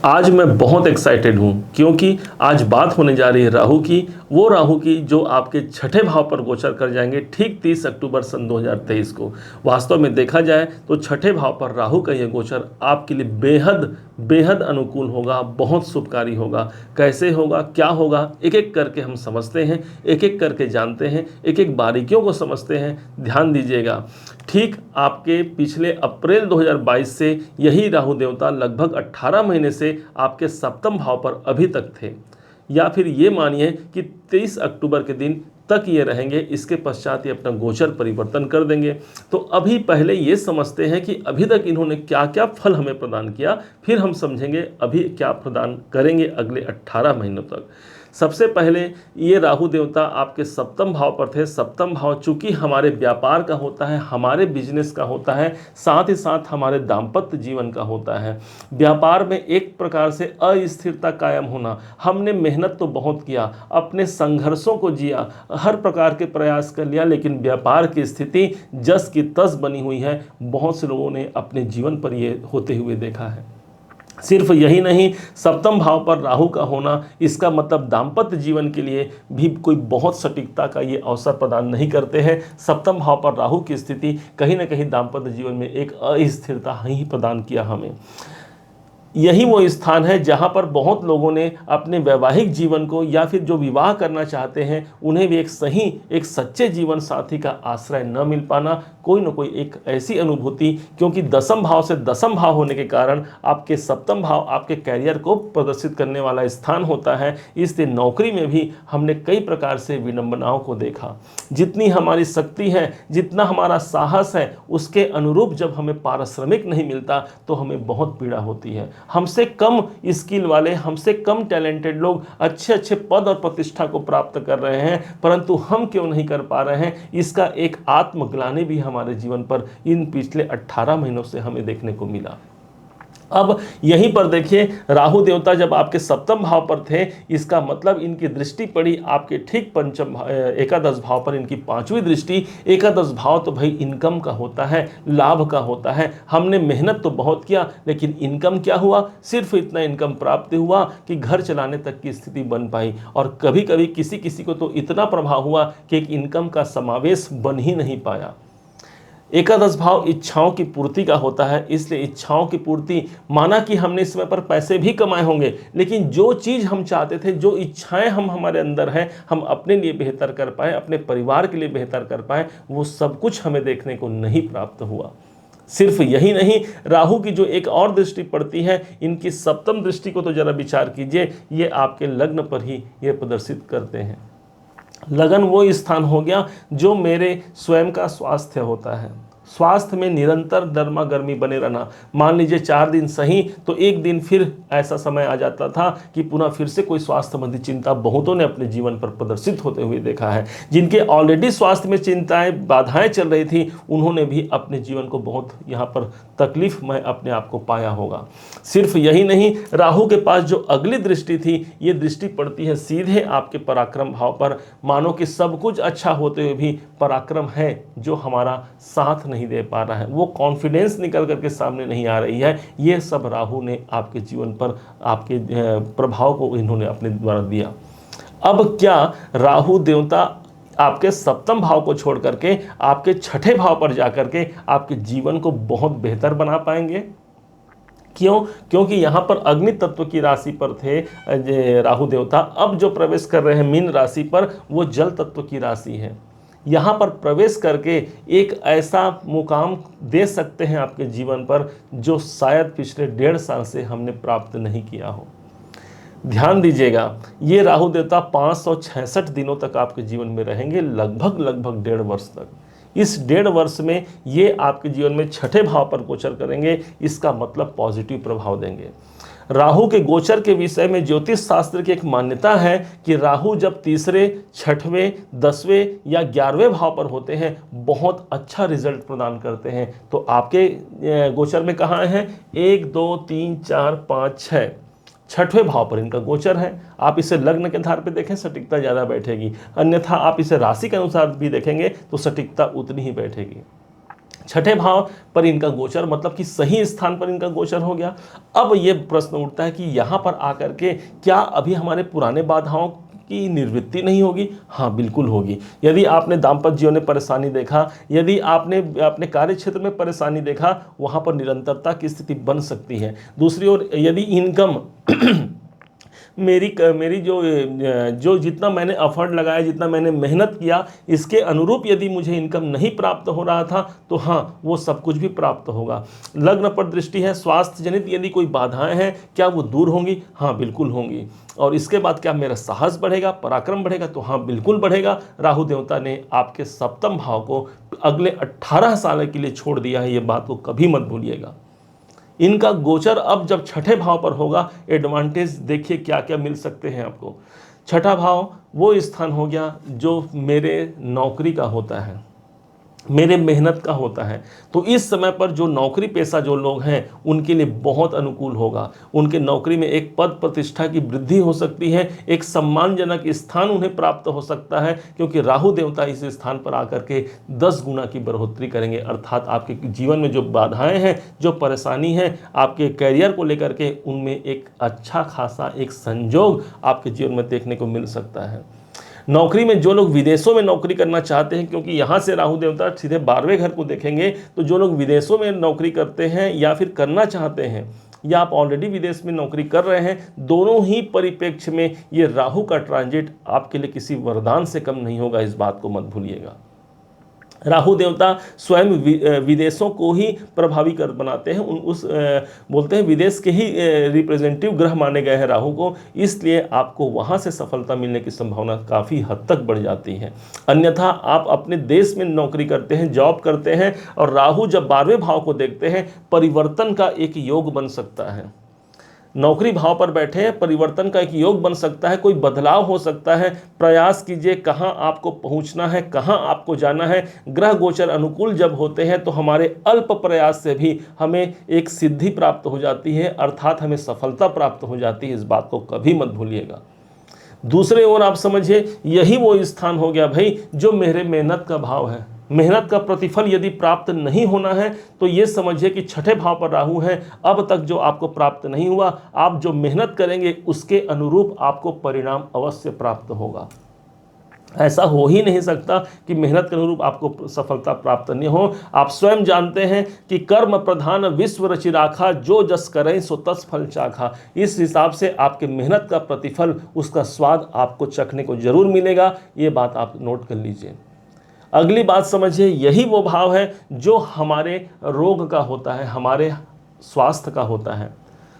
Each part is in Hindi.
आज मैं बहुत एक्साइटेड हूँ क्योंकि आज बात होने जा रही है राहु की, वो राहु की जो आपके छठे भाव पर गोचर कर जाएंगे ठीक 30 अक्टूबर सन 2023 को। वास्तव में देखा जाए तो छठे भाव पर राहु का यह गोचर आपके लिए बेहद बेहद अनुकूल होगा, बहुत शुभकारी होगा। कैसे होगा, क्या होगा, एक एक करके हम समझते हैं, एक एक करके जानते हैं, एक एक बारीकियों को समझते हैं। ध्यान दीजिएगा, ठीक आपके पिछले अप्रैल 2022 से यही राहु देवता लगभग 18 महीने से आपके सप्तम भाव पर अभी तक थे, या फिर ये मानिए कि 23 अक्टूबर के दिन तक ये रहेंगे। इसके पश्चात ये अपना गोचर परिवर्तन कर देंगे। तो अभी पहले ये समझते हैं कि अभी तक इन्होंने क्या क्या फल हमें प्रदान किया, फिर हम समझेंगे अभी क्या प्रदान करेंगे अगले 18 महीनों तक। सबसे पहले ये राहु देवता आपके सप्तम भाव पर थे। सप्तम भाव चूंकि हमारे व्यापार का होता है, हमारे बिजनेस का होता है, साथ ही साथ हमारे दाम्पत्य जीवन का होता है। व्यापार में एक प्रकार से अस्थिरता कायम होना, हमने मेहनत तो बहुत किया, अपने संघर्षों को जिया, हर प्रकार के प्रयास कर लिया, लेकिन व्यापार की स्थिति जस की तस बनी हुई है। बहुत से लोगों ने अपने जीवन पर ये होते हुए देखा है। सिर्फ यही नहीं, सप्तम भाव पर राहु का होना इसका मतलब दाम्पत्य जीवन के लिए भी कोई बहुत सटीकता का ये अवसर प्रदान नहीं करते हैं। सप्तम भाव पर राहु की स्थिति कहीं ना कहीं दाम्पत्य जीवन में एक अस्थिरता ही प्रदान किया हमें। यही वो स्थान है जहाँ पर बहुत लोगों ने अपने वैवाहिक जीवन को, या फिर जो विवाह करना चाहते हैं उन्हें भी एक सही, एक सच्चे जीवन साथी का आश्रय न मिल पाना, कोई न कोई एक ऐसी अनुभूति, क्योंकि दसम भाव से दसम भाव होने के कारण आपके सप्तम भाव आपके कैरियर को प्रदर्शित करने वाला स्थान होता है। इसलिए नौकरी में भी हमने कई प्रकार से विडंबनाओं को देखा। जितनी हमारी शक्ति है, जितना हमारा साहस है, उसके अनुरूप जब हमें पारिश्रमिक नहीं मिलता तो हमें बहुत पीड़ा होती है। हमसे कम स्किल वाले, हमसे कम टैलेंटेड लोग अच्छे अच्छे पद और प्रतिष्ठा को प्राप्त कर रहे हैं, परंतु हम क्यों नहीं कर पा रहे हैं, इसका एक आत्मग्लानि भी हमारे जीवन पर इन पिछले 18 महीनों से हमें देखने को मिला। अब यहीं पर देखिए, राहु देवता जब आपके सप्तम भाव पर थे, इसका मतलब इनकी दृष्टि पड़ी आपके ठीक एकादश भाव पर। इनकी पांचवी दृष्टि, एकादश भाव तो भाई इनकम का होता है, लाभ का होता है। हमने मेहनत तो बहुत किया, लेकिन इनकम क्या हुआ, सिर्फ इतना इनकम प्राप्त हुआ कि घर चलाने तक की स्थिति बन पाई। और कभी कभी किसी किसी को तो इतना प्रभाव हुआ कि एक इनकम का समावेश बन ही नहीं पाया। एकादश भाव इच्छाओं की पूर्ति का होता है, इसलिए इच्छाओं की पूर्ति, माना कि हमने इस समय पर पैसे भी कमाए होंगे, लेकिन जो चीज़ हम चाहते थे, जो इच्छाएं हमारे अंदर है, हम अपने लिए बेहतर कर पाए, अपने परिवार के लिए बेहतर कर पाए, वो सब कुछ हमें देखने को नहीं प्राप्त हुआ। सिर्फ यही नहीं, राहु की जो एक और दृष्टि पड़ती है, इनकी सप्तम दृष्टि को तो जरा विचार कीजिए। ये आपके लग्न पर ही ये प्रदर्शित करते हैं। लगन वो स्थान हो गया जो मेरे स्वयं का स्वास्थ्य होता है। स्वास्थ्य में निरंतर गर्मा गर्मी बने रहना। मान लीजिए 4 दिन सही तो एक दिन फिर ऐसा समय आ जाता था कि पुनः फिर से कोई स्वास्थ्य संबंधी चिंता बहुतों ने अपने जीवन पर प्रदर्शित होते हुए देखा है। जिनके ऑलरेडी स्वास्थ्य में चिंताएं, बाधाएं चल रही थी, उन्होंने भी अपने जीवन को बहुत यहाँ पर तकलीफ में अपने आप को पाया होगा। सिर्फ यही नहीं, राहु के पास जो अगली दृष्टि थी, ये दृष्टि पड़ती है सीधे आपके पराक्रम भाव पर। मानो कि सब कुछ अच्छा होते हुए भी पराक्रम है जो हमारा साथ नहीं दे पा रहा है, वो कॉन्फिडेंस निकल करके सामने नहीं आ रही है। ये सब राहु ने आपके जीवन पर, आपके प्रभाव को इन्होंने अपने द्वारा दिया। अब क्या राहु देवता आपके सप्तम भाव को छोड़ करके आपके छठे भाव पर जाकर के आपके जीवन को बहुत बेहतर बना पाएंगे? क्यों? क्योंकि यहाँ पर अग्नि तत्व की राशि पर थे राहु देवता। अब जो प्रवेश कर रहे हैं मीन राशि पर, वो जल तत्व की राशि है। यहाँ पर प्रवेश करके एक ऐसा मुकाम दे सकते हैं आपके जीवन पर जो शायद पिछले 1.5 साल से हमने प्राप्त नहीं किया हो। ध्यान दीजिएगा, ये राहु देवता 566 दिनों तक आपके जीवन में रहेंगे, लगभग 1.5 वर्ष तक। इस 1.5 वर्ष में ये आपके जीवन में छठे भाव पर गोचर करेंगे। इसका मतलब पॉजिटिव प्रभाव देंगे। राहु के गोचर के विषय में ज्योतिष शास्त्र की एक मान्यता है कि राहु जब तीसरे, छठवें, 10वें या 11वें भाव पर होते हैं, बहुत अच्छा रिजल्ट प्रदान करते हैं। तो आपके गोचर में कहाँ हैं? 1, 2, 3, 4, 5, 6 छठवें भाव पर इनका गोचर है। आप इसे लग्न के आधार पर देखें, सटीकता ज़्यादा बैठेगी, अन्यथा आप इसे राशि के अनुसार भी देखेंगे तो सटीकता उतनी ही बैठेगी। छठे भाव पर इनका गोचर, मतलब कि सही स्थान पर इनका गोचर हो गया। अब ये प्रश्न उठता है कि यहाँ पर आकर के क्या अभी हमारे पुराने बाधाओं की निवृत्ति नहीं होगी? हाँ, बिल्कुल होगी। यदि आपने दाम्पत्य जीवन में परेशानी देखा, यदि आपने अपने कार्य क्षेत्र में परेशानी देखा, वहाँ पर निरंतरता की स्थिति बन सकती है। दूसरी ओर यदि इनकम मेरी जो जितना मैंने एफर्ट लगाया, जितना मैंने मेहनत किया, इसके अनुरूप यदि मुझे इनकम नहीं प्राप्त हो रहा था, तो हाँ, वो सब कुछ भी प्राप्त होगा। लग्न पर दृष्टि है, स्वास्थ्य जनित यदि कोई बाधाएं हैं, क्या वो दूर होंगी? हाँ, बिल्कुल होंगी। और इसके बाद क्या मेरा साहस बढ़ेगा, पराक्रम बढ़ेगा? तो हाँ, बिल्कुल बढ़ेगा। राहु देवता ने आपके सप्तम भाव को अगले 18 साल के लिए छोड़ दिया है, ये बात को कभी मत भूलिएगा। इनका गोचर अब जब छठे भाव पर होगा, एडवांटेज देखिए क्या क्या मिल सकते हैं आपको। छठा भाव वो स्थान हो गया जो मेरे नौकरी का होता है, मेरे मेहनत का होता है। तो इस समय पर जो नौकरी पेशा जो लोग हैं, उनके लिए बहुत अनुकूल होगा। उनके नौकरी में एक पद प्रतिष्ठा की वृद्धि हो सकती है, एक सम्मानजनक स्थान उन्हें प्राप्त हो सकता है, क्योंकि राहु देवता इस स्थान पर आकर के 10 गुना की बढ़ोतरी करेंगे। अर्थात आपके जीवन में जो बाधाएं हैं, जो परेशानी है आपके करियर को लेकर के, उनमें एक अच्छा खासा एक संयोग आपके जीवन में देखने को मिल सकता है। नौकरी में जो लोग विदेशों में नौकरी करना चाहते हैं, क्योंकि यहाँ से राहु देवता सीधे 12वें घर को देखेंगे, तो जो लोग विदेशों में नौकरी करते हैं या फिर करना चाहते हैं, या आप ऑलरेडी विदेश में नौकरी कर रहे हैं, दोनों ही परिप्रेक्ष्य में ये राहु का ट्रांजिट आपके लिए किसी वरदान से कम नहीं होगा, इस बात को मत भूलिएगा। राहु देवता स्वयं विदेशों को ही प्रभावी कर बनाते हैं, बोलते हैं विदेश के ही रिप्रेजेंटेटिव ग्रह माने गए हैं राहु को, इसलिए आपको वहां से सफलता मिलने की संभावना काफ़ी हद तक बढ़ जाती है। अन्यथा आप अपने देश में नौकरी करते हैं, जॉब करते हैं, और राहु जब 12वें भाव को देखते हैं, परिवर्तन का एक योग बन सकता है। नौकरी भाव पर बैठे हैं, परिवर्तन का एक योग बन सकता है, कोई बदलाव हो सकता है। प्रयास कीजिए कहाँ आपको पहुँचना है, कहाँ आपको जाना है। ग्रह गोचर अनुकूल जब होते हैं तो हमारे अल्प प्रयास से भी हमें एक सिद्धि प्राप्त हो जाती है, अर्थात हमें सफलता प्राप्त हो जाती है। इस बात को कभी मत भूलिएगा। दूसरे ओर आप समझिए, यही वो स्थान हो गया भाई जो मेरे मेहनत का भाव है। मेहनत का प्रतिफल यदि प्राप्त नहीं होना है, तो ये समझिए कि छठे भाव पर राहु है, अब तक जो आपको प्राप्त नहीं हुआ, आप जो मेहनत करेंगे उसके अनुरूप आपको परिणाम अवश्य प्राप्त होगा। ऐसा हो ही नहीं सकता कि मेहनत के अनुरूप आपको सफलता प्राप्त नहीं हो। आप स्वयं जानते हैं कि कर्म प्रधान विश्व रचि राखा, जो जस करें सो तस फल चाखा। इस हिसाब से आपके मेहनत का प्रतिफल, उसका स्वाद आपको चखने को जरूर मिलेगा। ये बात आप नोट कर लीजिए। अगली बात समझिए, यही वो भाव है जो हमारे रोग का होता है, हमारे स्वास्थ्य का होता है।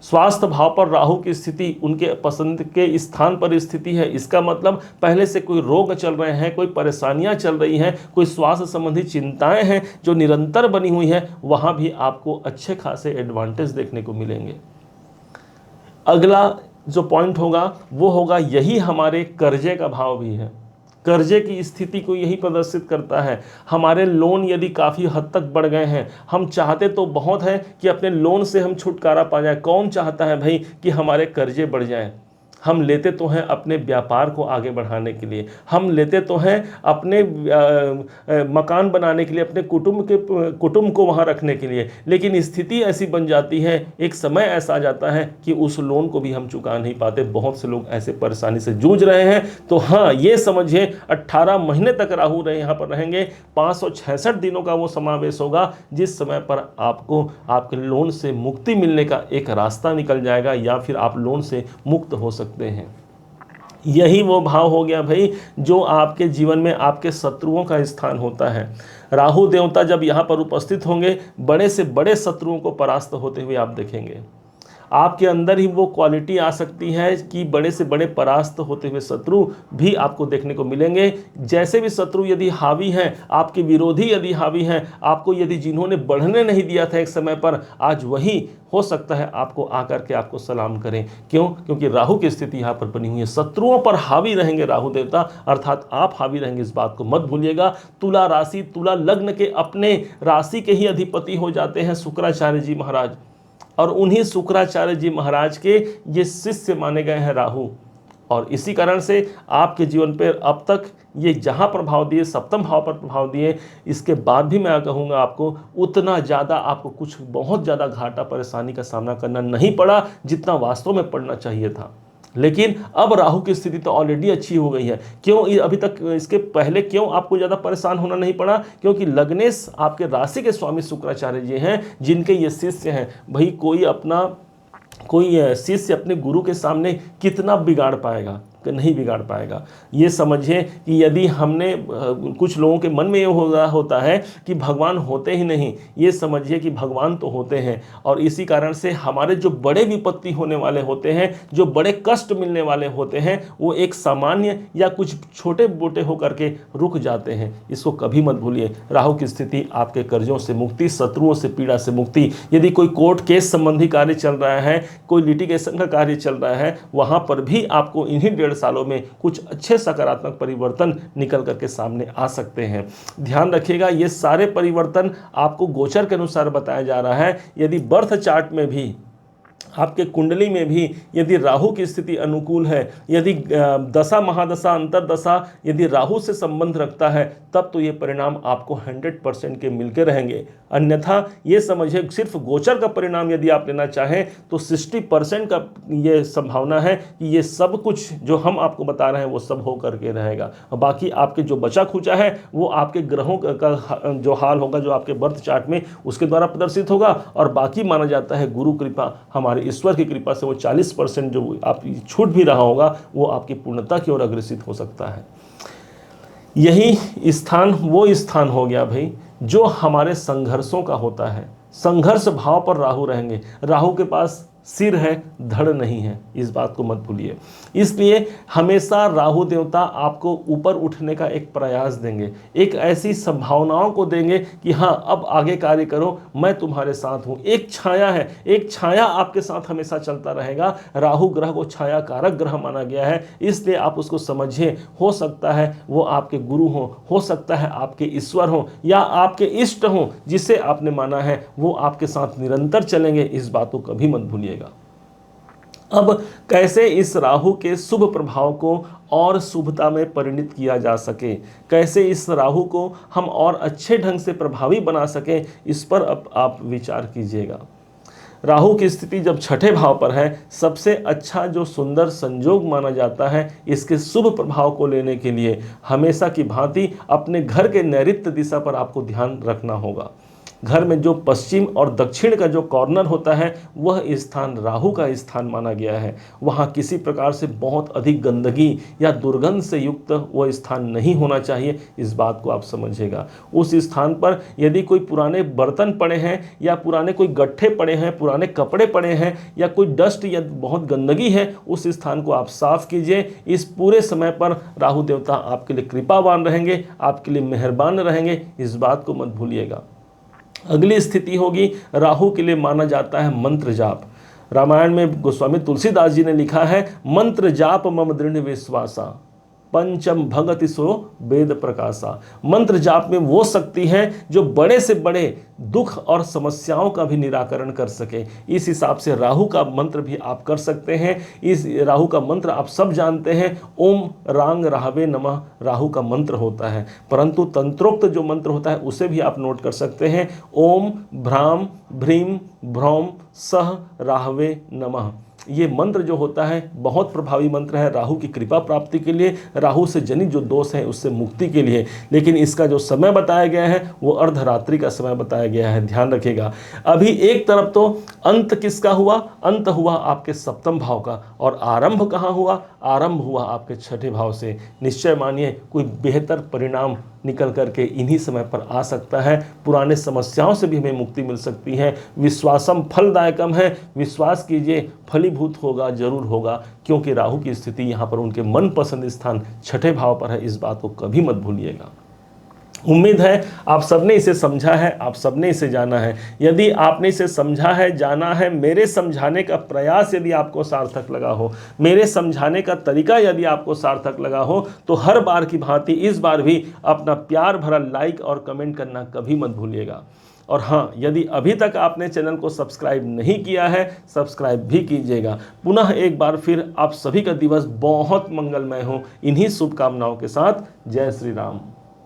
स्वास्थ्य भाव पर राहु की स्थिति उनके पसंद के स्थान पर स्थिति है। इसका मतलब पहले से कोई रोग चल रहे हैं, कोई परेशानियां चल रही हैं, कोई स्वास्थ्य संबंधी चिंताएं हैं जो निरंतर बनी हुई है, वहां भी आपको अच्छे खासे एडवांटेज देखने को मिलेंगे। अगला जो पॉइंट होगा वो होगा, यही हमारे कर्जे का भाव भी है। कर्जे की स्थिति को यही प्रदर्शित करता है। हमारे लोन यदि काफ़ी हद तक बढ़ गए हैं, हम चाहते तो बहुत है कि अपने लोन से हम छुटकारा पा जाए। कौन चाहता है भाई कि हमारे कर्जे बढ़ जाएं? हम लेते तो हैं अपने व्यापार को आगे बढ़ाने के लिए, हम लेते तो हैं अपने मकान बनाने के लिए, अपने कुटुंब को वहाँ रखने के लिए, लेकिन स्थिति ऐसी बन जाती है, एक समय ऐसा आ जाता है कि उस लोन को भी हम चुका नहीं पाते। बहुत से लोग ऐसे परेशानी से जूझ रहे हैं। तो हाँ, ये समझिए 18 महीने तक राहु यहाँ पर रहेंगे। 566 दिनों का वो समावेश होगा, जिस समय पर आपको आपके लोन से मुक्ति मिलने का एक रास्ता निकल जाएगा, या फिर आप लोन से मुक्त हो सकते हैं। यही वो भाव हो गया भाई जो आपके जीवन में आपके शत्रुओं का स्थान होता है। राहु देवता जब यहाँ पर उपस्थित होंगे, बड़े से बड़े शत्रुओं को परास्त होते हुए आप देखेंगे। आपके अंदर ही वो क्वालिटी आ सकती है कि बड़े से बड़े परास्त होते हुए शत्रु भी आपको देखने को मिलेंगे। जैसे भी शत्रु यदि हावी हैं, आपके विरोधी यदि हावी हैं, आपको यदि जिन्होंने बढ़ने नहीं दिया था एक समय पर, आज वही हो सकता है आपको आकर के आपको सलाम करें। क्यों? क्योंकि राहु की स्थिति यहाँ पर बनी हुई है। शत्रुओं पर हावी रहेंगे राहु देवता, अर्थात आप हावी रहेंगे, इस बात को मत भूलिएगा। तुला राशि, तुला लग्न के अपने राशि के ही अधिपति हो जाते हैं शुक्राचार्य जी महाराज, और उन्हीं शुक्राचार्य जी महाराज के ये शिष्य माने गए हैं राहु। और इसी कारण से आपके जीवन पर अब तक ये जहाँ प्रभाव दिए, सप्तम भाव पर प्रभाव दिए, इसके बाद भी मैं कहूँगा आपको उतना ज़्यादा आपको कुछ बहुत ज़्यादा घाटा परेशानी का सामना करना नहीं पड़ा जितना वास्तव में पड़ना चाहिए था। लेकिन अब राहु की स्थिति तो ऑलरेडी अच्छी हो गई है। क्यों अभी तक इसके पहले क्यों आपको ज़्यादा परेशान होना नहीं पड़ा? क्योंकि लग्नेश आपके राशि के स्वामी शुक्राचार्य जी हैं, जिनके ये शिष्य हैं। भाई कोई शिष्य अपने गुरु के सामने कितना बिगाड़ पाएगा? नहीं बिगाड़ पाएगा। ये समझिए कि यदि हमने कुछ लोगों के मन में ये होता है कि भगवान होते ही नहीं, ये समझिए कि भगवान तो होते हैं। और इसी कारण से हमारे जो बड़े विपत्ति होने वाले होते हैं, जो बड़े कष्ट मिलने वाले होते हैं, वो एक सामान्य या कुछ छोटे मोटे होकर के रुक जाते हैं। इसको कभी मत भूलिए। राहु की स्थिति आपके कर्जों से मुक्ति, शत्रुओं से पीड़ा से मुक्ति, यदि कोई कोर्ट केस संबंधी कार्य चल रहा है, कोई लिटिगेशन का कार्य चल रहा है, वहाँ पर भी आपको इन्हीं 1.5 सालों में कुछ अच्छे सकारात्मक परिवर्तन निकल करके सामने आ सकते हैं। ध्यान रखिएगा, ये सारे परिवर्तन आपको गोचर के अनुसार बताया जा रहा है। यदि बर्थ चार्ट में भी, आपके कुंडली में भी यदि राहु की स्थिति अनुकूल है, यदि दशा महादशा अंतरदशा यदि राहु से संबंध रखता है, तब तो ये परिणाम आपको 100% के मिलके रहेंगे। अन्यथा ये समझिए, सिर्फ गोचर का परिणाम यदि आप लेना चाहें तो 60% का ये संभावना है कि ये सब कुछ जो हम आपको बता रहे हैं वो सब हो करके रहेगा। और बाकी आपके जो बचा खुचा है वो आपके ग्रहों का जो हाल होगा, जो आपके बर्थ चार्ट में, उसके द्वारा प्रदर्शित होगा। और बाकी माना जाता है गुरु कृपा, हमारे ईश्वर की कृपा से वो 40% जो आप छूट भी रहा होगा वो आपकी पूर्णता की ओर अग्रसित हो सकता है। यही स्थान वो स्थान हो गया भाई जो हमारे संघर्षों का होता है। संघर्ष भाव पर राहु रहेंगे। राहु के पास सिर है, धड़ नहीं है, इस बात को मत भूलिए। इसलिए हमेशा राहु देवता आपको ऊपर उठने का एक प्रयास देंगे, एक ऐसी संभावनाओं को देंगे कि हाँ अब आगे कार्य करो, मैं तुम्हारे साथ हूँ। एक छाया है, एक छाया आपके साथ हमेशा चलता रहेगा। राहु ग्रह को छाया कारक ग्रह माना गया है, इसलिए आप उसको समझिए। हो सकता है वो आपके गुरु हो सकता है आपके ईश्वर हो, या आपके इष्ट हो, जिसे आपने माना है वो आपके साथ निरंतर चलेंगे। इस बात को कभी मत भूलिएगा। अब कैसे इस राहु के शुभ प्रभाव को और शुभता में परिणित किया जा सके, कैसे इस राहु को हम और अच्छे ढंग से प्रभावी बना सकें, इस पर अब आप विचार कीजिएगा। राहु की स्थिति जब छठे भाव पर है, सबसे अच्छा जो सुंदर संयोग माना जाता है इसके शुभ प्रभाव को लेने के लिए हमेशा की भांति अपने घर के नैऋत्य दिशा पर आपको ध्यान रखना होगा। घर में जो पश्चिम और दक्षिण का जो कॉर्नर होता है वह स्थान राहु का स्थान माना गया है। वहाँ किसी प्रकार से बहुत अधिक गंदगी या दुर्गंध से युक्त वह स्थान नहीं होना चाहिए, इस बात को आप समझिएगा। उस स्थान पर यदि कोई पुराने बर्तन पड़े हैं या पुराने कोई गट्ठे पड़े हैं, पुराने कपड़े पड़े हैं या कोई डस्ट या बहुत गंदगी है, उस स्थान को आप साफ कीजिए। इस पूरे समय पर राहु देवता आपके लिए कृपावान रहेंगे, आपके लिए मेहरबान रहेंगे, इस बात को मत भूलिएगा। अगली स्थिति होगी, राहु के लिए माना जाता है मंत्र जाप। रामायण में गोस्वामी तुलसीदास जी ने लिखा है, मंत्र जाप मम दृढ़ विश्वासा, पंचम भगति सो वेद प्रकाशा। मंत्र जाप में वो शक्ति है जो बड़े से बड़े दुख और समस्याओं का भी निराकरण कर सके। इस हिसाब से राहु का मंत्र भी आप कर सकते हैं। इस राहु का मंत्र आप सब जानते हैं, ओम रांग राहवे नमः राहु का मंत्र होता है। परंतु तंत्रोक्त जो मंत्र होता है उसे भी आप नोट कर सकते हैं, ओम भ्राम भ्रीम भ्रौम सह राहवे नमः। ये मंत्र जो होता है बहुत प्रभावी मंत्र है राहु की कृपा प्राप्ति के लिए, राहु से जनित जो दोष है उससे मुक्ति के लिए। लेकिन इसका जो समय बताया गया है वो अर्धरात्रि का समय बताया गया है, ध्यान रखिएगा। अभी एक तरफ तो अंत किसका हुआ, अंत हुआ आपके सप्तम भाव का, और आरंभ कहाँ हुआ, आरंभ हुआ आपके छठे भाव से। निश्चय मानिए कोई बेहतर परिणाम निकल करके इन्हीं समय पर आ सकता है। पुराने समस्याओं से भी हमें मुक्ति मिल सकती है। विश्वासम फलदायकम है, विश्वास कीजिए फलीभूत होगा, जरूर होगा, क्योंकि राहु की स्थिति यहाँ पर उनके मनपसंद स्थान छठे भाव पर है। इस बात को कभी मत भूलिएगा। उम्मीद है आप सबने इसे समझा है, आप सबने इसे जाना है। यदि आपने इसे समझा है, जाना है, मेरे समझाने का प्रयास यदि आपको सार्थक लगा हो, मेरे समझाने का तरीका यदि आपको सार्थक लगा हो, तो हर बार की भांति इस बार भी अपना प्यार भरा लाइक और कमेंट करना कभी मत भूलिएगा। और हाँ, यदि अभी तक आपने चैनल को सब्सक्राइब नहीं किया है, सब्सक्राइब भी कीजिएगा। पुनः एक बार फिर आप सभी का दिवस बहुत मंगलमय हो, इन्हीं शुभकामनाओं के साथ। जय श्री राम।